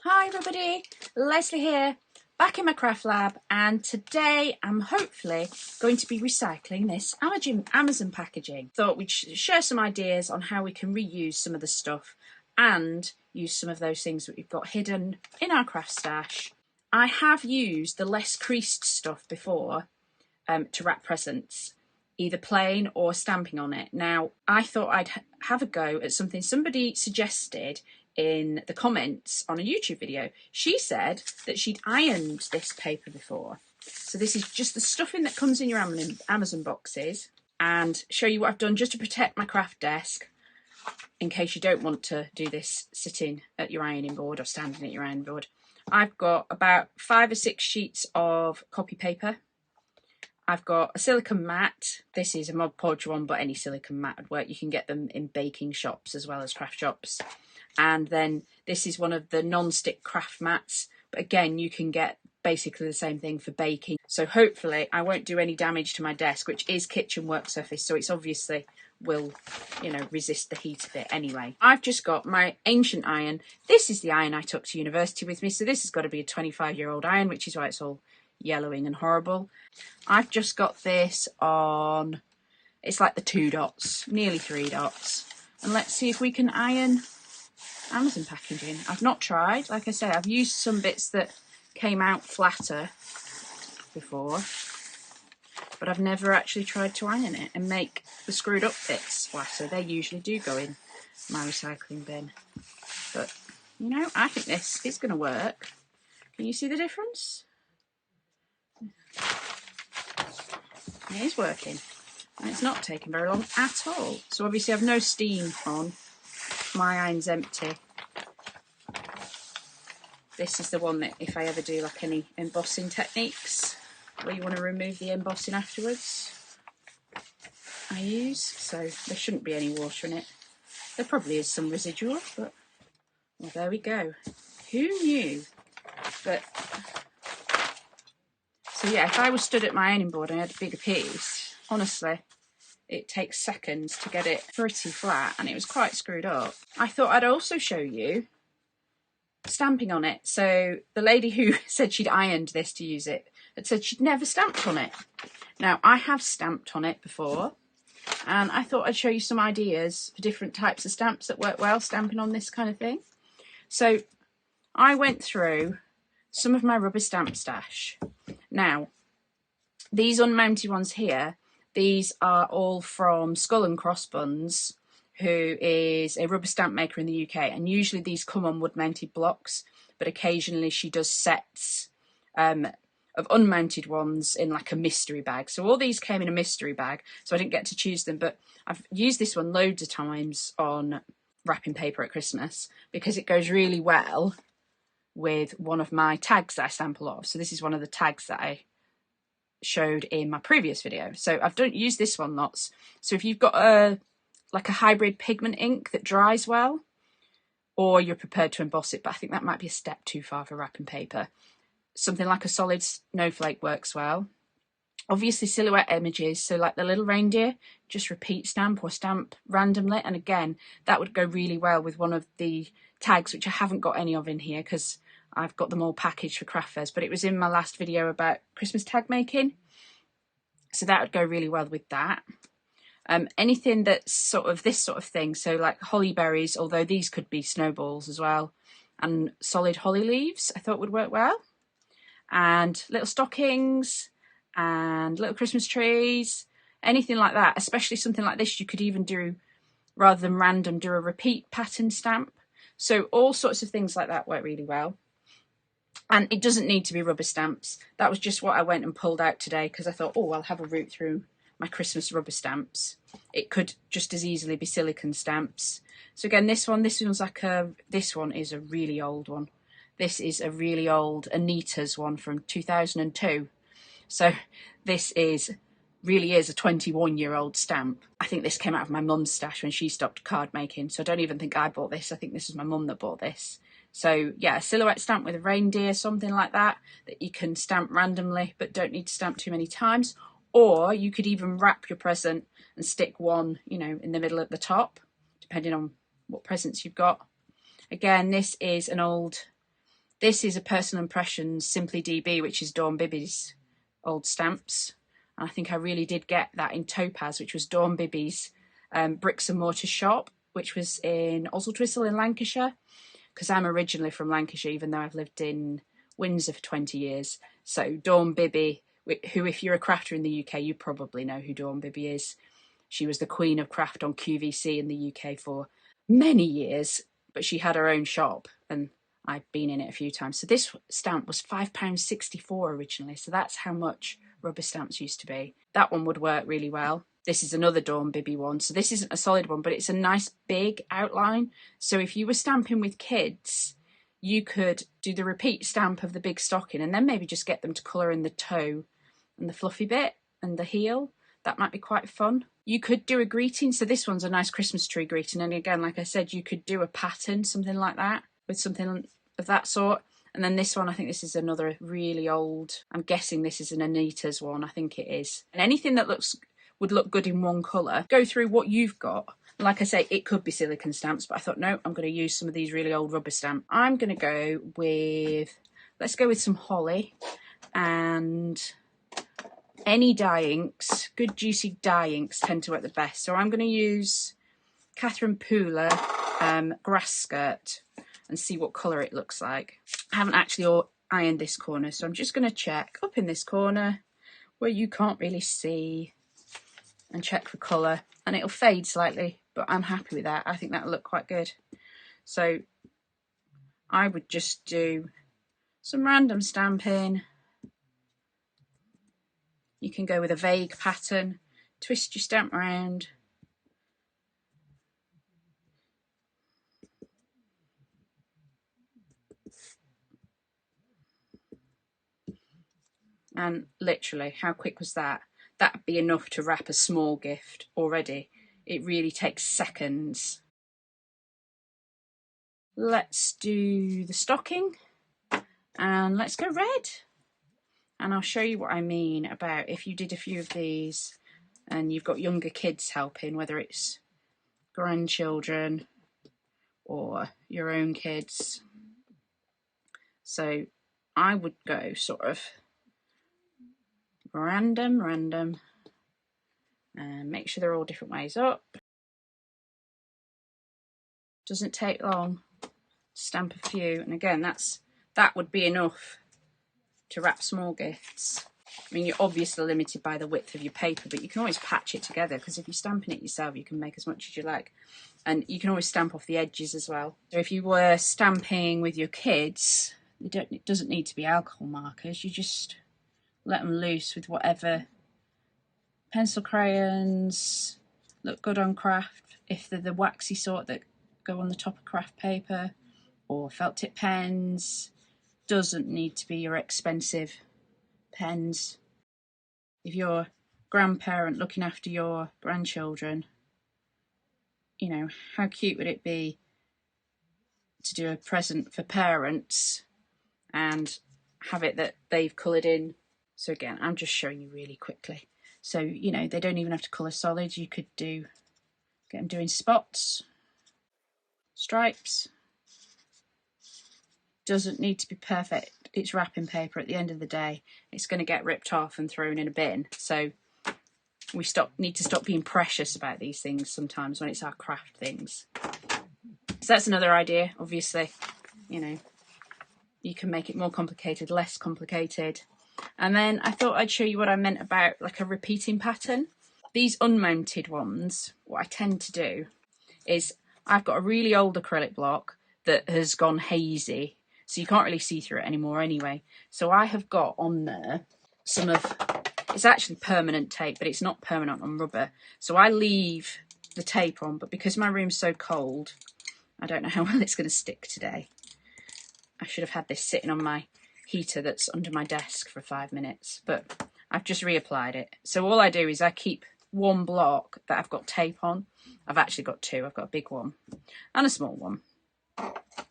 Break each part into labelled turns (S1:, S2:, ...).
S1: Hi everybody, Leslie here, back in my craft lab, and today I'm hopefully going to be recycling this Amazon packaging. Thought we'd share some ideas on how we can reuse some of the stuff and use some of those things that we've got hidden in our craft stash. I have used the less creased stuff before to wrap presents, either plain or stamping on it. Now, I thought I'd have a go at something somebody suggested in the comments on a YouTube video. She said that she'd ironed this paper before. So this is just the stuffing that comes in your Amazon boxes, and show you what I've done just to protect my craft desk in case you don't want to do this sitting at your ironing board or standing at your ironing board. I've got about 5 or 6 sheets of copy paper. I've got a silicone mat. This is a Mod Podge one, but any silicone mat would work. You can get them in baking shops as well as craft shops. And then this is one of the non-stick craft mats, but again you can get basically the same thing for baking. So hopefully I won't do any damage to my desk, which is kitchen work surface, so it's obviously will, you know, resist the heat of it anyway. I've just got my ancient iron. This is the iron I took to university with me, so this has got to be a 25-year-old iron, which is why it's all yellowing and horrible. I've just got this on, it's like the 2 dots, nearly 3 dots. And let's see if we can iron Amazon packaging. I've not tried, like I say, I've used some bits that came out flatter before, but I've never actually tried to iron it and make the screwed up bits flatter. They usually do go in my recycling bin, but you know, I think this is going to work. Can you see the difference? It is working, and it's not taking very long at all. So obviously I've no steam on. My iron's empty. This is the one that if I ever do like any embossing techniques where you want to remove the embossing afterwards, I use. So there shouldn't be any water in it. There probably is some residual, but well, there we go. Who knew? But so yeah, if I was stood at my ironing board and I had a bigger piece, honestly, it takes seconds to get it pretty flat, and it was quite screwed up. I thought I'd also show you stamping on it. So the lady who said she'd ironed this to use it had said she'd never stamped on it. Now, I have stamped on it before, and I thought I'd show you some ideas for different types of stamps that work well stamping on this kind of thing. So I went through some of my rubber stamp stash. Now, these unmounted ones here, these are all from Skull and Cross Buns, who is a rubber stamp maker in the UK, and usually these come on wood mounted blocks, but occasionally she does sets of unmounted ones in like a mystery bag. So all these came in a mystery bag, so I didn't get to choose them, but I've used this one loads of times on wrapping paper at Christmas because it goes really well with one of my tags that I stamp a lot of. So this is one of the tags that I showed in my previous video. So I've used this one lots. So if you've got a hybrid pigment ink that dries well, or you're prepared to emboss it, but I think that might be a step too far for wrapping paper, something like a solid snowflake works well. Obviously silhouette images, so like the little reindeer, just repeat stamp or stamp randomly, and again that would go really well with one of the tags, which I haven't got any of in here because I've got them all packaged for craft fairs, but it was in my last video about Christmas tag making, so that would go really well with that. Anything that's sort of this sort of thing, so like holly berries, although these could be snowballs as well, and solid holly leaves I thought would work well, and little stockings and little Christmas trees, anything like that. Especially something like this you could even do, rather than random, do a repeat pattern stamp. So all sorts of things like that work really well. And it doesn't need to be rubber stamps. That was just what I went and pulled out today because I thought, oh, I'll have a route through my Christmas rubber stamps. It could just as easily be silicone stamps. So again, this one is a really old one. This is a really old Anita's one from 2002. So this really is a 21-year-old stamp. I think this came out of my mum's stash when she stopped card making. So I don't even think I bought this. I think this was my mum that bought this. So yeah, a silhouette stamp with a reindeer, something like that you can stamp randomly, but don't need to stamp too many times. Or you could even wrap your present and stick one, you know, in the middle at the top, depending on what presents you've got. Again, this is an old This is a Personal Impressions Simply DB, which is Dawn Bibby's old stamps. And I think I really did get that in Topaz, which was Dawn Bibby's bricks and mortar shop, which was in Oswaldtwistle in Lancashire, because I'm originally from Lancashire, even though I've lived in Windsor for 20 years. So Dawn Bibby, who, if you're a crafter in the UK, you probably know who Dawn Bibby is. She was the queen of craft on QVC in the UK for many years, but she had her own shop, and I've been in it a few times. So this stamp was £5.64 originally, so that's how much rubber stamps used to be. That one would work really well. This is another Dawn Bibby one. So this isn't a solid one, but it's a nice big outline. So if you were stamping with kids, you could do the repeat stamp of the big stocking and then maybe just get them to colour in the toe and the fluffy bit and the heel. That might be quite fun. You could do a greeting. So this one's a nice Christmas tree greeting. And again, like I said, you could do a pattern, something like that, with something of that sort. And then this one, I think this is another really old, I'm guessing this is an Anita's one. I think it is. And anything that would look good in one colour, go through what you've got. Like I say, it could be silicone stamps, but I thought, no, I'm going to use some of these really old rubber stamps. I'm going to go with, let's go with some holly and any dye inks. Good juicy dye inks tend to work the best. So I'm going to use Catherine Pooler grass skirt and see what colour it looks like. I haven't actually ironed this corner, so I'm just going to check up in this corner where you can't really see and check for colour, and it'll fade slightly, but I'm happy with that. I think that'll look quite good. So I would just do some random stamping. You can go with a vague pattern, twist your stamp round. And literally, how quick was that? That'd be enough to wrap a small gift already. It really takes seconds. Let's do the stocking and let's go red. And I'll show you what I mean about if you did a few of these and you've got younger kids helping, whether it's grandchildren or your own kids. So I would go sort of random, and make sure they're all different ways up. Doesn't take long to stamp a few, and again, that would be enough to wrap small gifts. I mean, you're obviously limited by the width of your paper, but you can always patch it together, because if you're stamping it yourself, you can make as much as you like. And you can always stamp off the edges as well. So if you were stamping with your kids, it doesn't need to be alcohol markers. You just let them loose with whatever. Pencil crayons look good on craft if they're the waxy sort that go on the top of craft paper, or felt tip pens. Doesn't need to be your expensive pens. If you're a grandparent looking after your grandchildren, you know, how cute would it be to do a present for parents and have it that they've coloured in. So again, I'm just showing you really quickly. So, you know, they don't even have to colour solids. You could get them doing spots, stripes. Doesn't need to be perfect. It's wrapping paper. At the end of the day, it's going to get ripped off and thrown in a bin. So we need to stop being precious about these things sometimes when it's our craft things. So that's another idea, obviously. You know, you can make it more complicated, less complicated. And then I thought I'd show you what I meant about like a repeating pattern. These unmounted ones, what I tend to do is I've got a really old acrylic block that has gone hazy, so you can't really see through it anymore anyway. So I have got on there some of, it's actually permanent tape, but it's not permanent on rubber. So I leave the tape on, but because my room's so cold, I don't know how well it's going to stick today. I should have had this sitting on my heater that's under my desk for 5 minutes, but I've just reapplied it. So all I do is I keep one block that I've got tape on. I've actually got two. I've got a big one and a small one,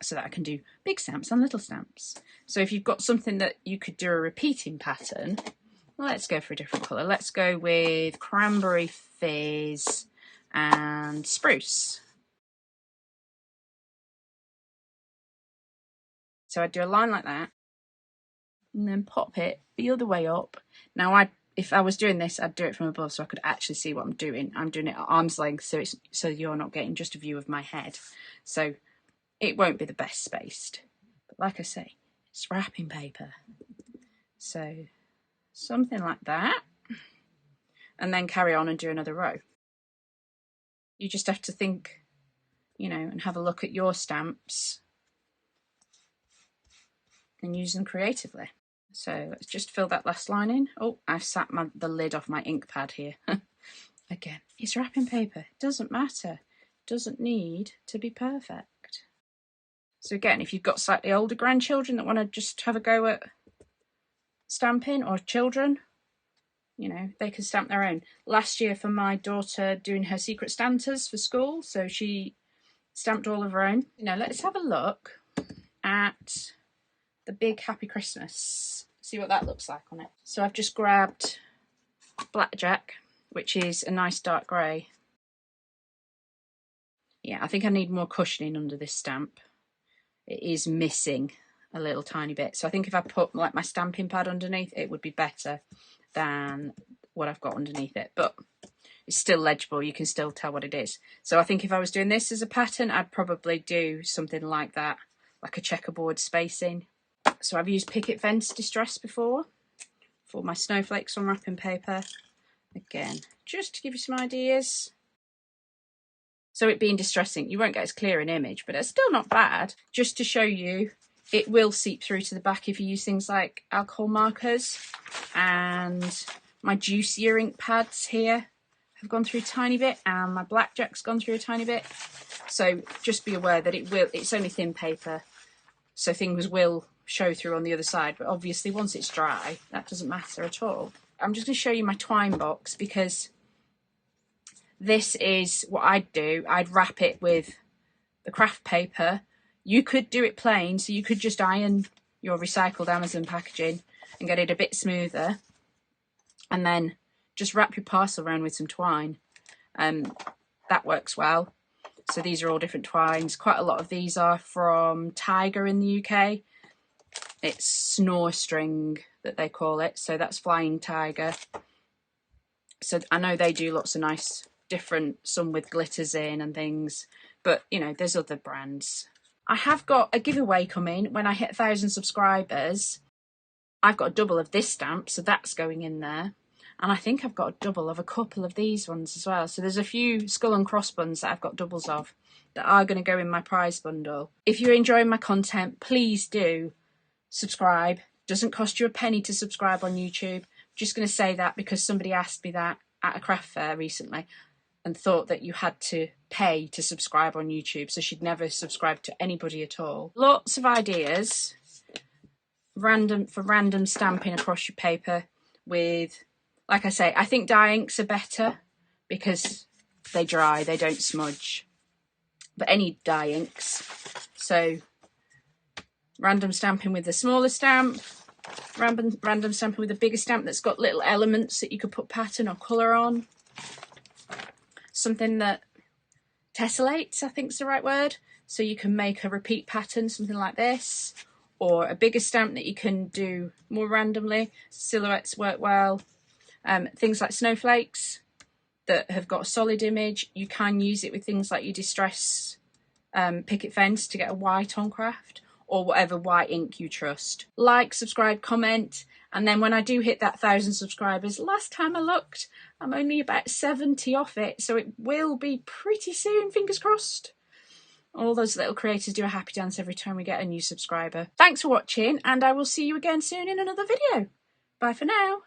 S1: so that I can do big stamps and little stamps. So if you've got something that you could do a repeating pattern, let's go for a different colour. Let's go with Cranberry Fizz and Spruce. So I'd do a line like that and then pop it the other way up. Now if I was doing this, I'd do it from above so I could actually see what I'm doing. I'm doing it at arm's length, so you're not getting just a view of my head. So it won't be the best spaced. But like I say, it's wrapping paper. So something like that. And then carry on and do another row. You just have to think, you know, and have a look at your stamps and use them creatively. So let's just fill that last line in. Oh, I've sat the lid off my ink pad here. Again, it's wrapping paper. It doesn't matter. It doesn't need to be perfect. So again, if you've got slightly older grandchildren that want to just have a go at stamping, or children, you know, they can stamp their own. Last year for my daughter doing her secret Santas for school, so she stamped all of her own. Now let's have a look at the big Happy Christmas. See what that looks like on it. So I've just grabbed Blackjack, which is a nice dark grey. Yeah, I think I need more cushioning under this stamp. It is missing a little tiny bit. So I think if I put like my stamping pad underneath, it would be better than what I've got underneath it. But it's still legible. You can still tell what it is. So I think if I was doing this as a pattern, I'd probably do something like that, like a checkerboard spacing. So I've used picket fence distress before for my snowflakes on wrapping paper. Again, just to give you some ideas. So it being distressing, you won't get as clear an image, but it's still not bad. Just to show you, it will seep through to the back if you use things like alcohol markers. And my juicier ink pads here have gone through a tiny bit, and my Blackjack's gone through a tiny bit. So just be aware that it's only thin paper, so things will show through on the other side. But obviously once it's dry, that doesn't matter at all. I'm just going to show you my twine box, because this is what I'd do. I'd wrap it with the craft paper. You could do it plain, so you could just iron your recycled Amazon packaging and get it a bit smoother, and then just wrap your parcel around with some twine. That works well. So these are all different twines. Quite a lot of these are from Tiger in the UK. It's snore string that they call it, so that's Flying Tiger. So I know they do lots of nice different, some with glitters in and things, but you know, there's other brands. I have got a giveaway coming when I hit 1,000 subscribers. I've got a double of this stamp, so that's going in there. And I think I've got a double of a couple of these ones as well. So there's a few Skull and Cross Buns that I've got doubles of that are going to go in my prize bundle. If you're enjoying my content, please do subscribe. Doesn't cost you a penny to subscribe on YouTube. Just going to say that because somebody asked me that at a craft fair recently and thought that you had to pay to subscribe on YouTube, so she'd never subscribed to anybody at all. Lots of ideas for random stamping across your paper with, like I say, I think dye inks are better because they dry, they don't smudge. But any dye inks. So random stamping with the smaller stamp, random stamping with a bigger stamp that's got little elements that you could put pattern or colour on. Something that tessellates, I think is the right word. So you can make a repeat pattern, something like this. Or a bigger stamp that you can do more randomly. Silhouettes work well. Things like snowflakes that have got a solid image. You can use it with things like your distress picket fence to get a white on craft, or whatever white ink you trust. Like, subscribe, comment, and then when I do hit that 1,000 subscribers, last time I looked, I'm only about 70 off it, so it will be pretty soon, fingers crossed. All those little creators do a happy dance every time we get a new subscriber. Thanks for watching, and I will see you again soon in another video. Bye for now.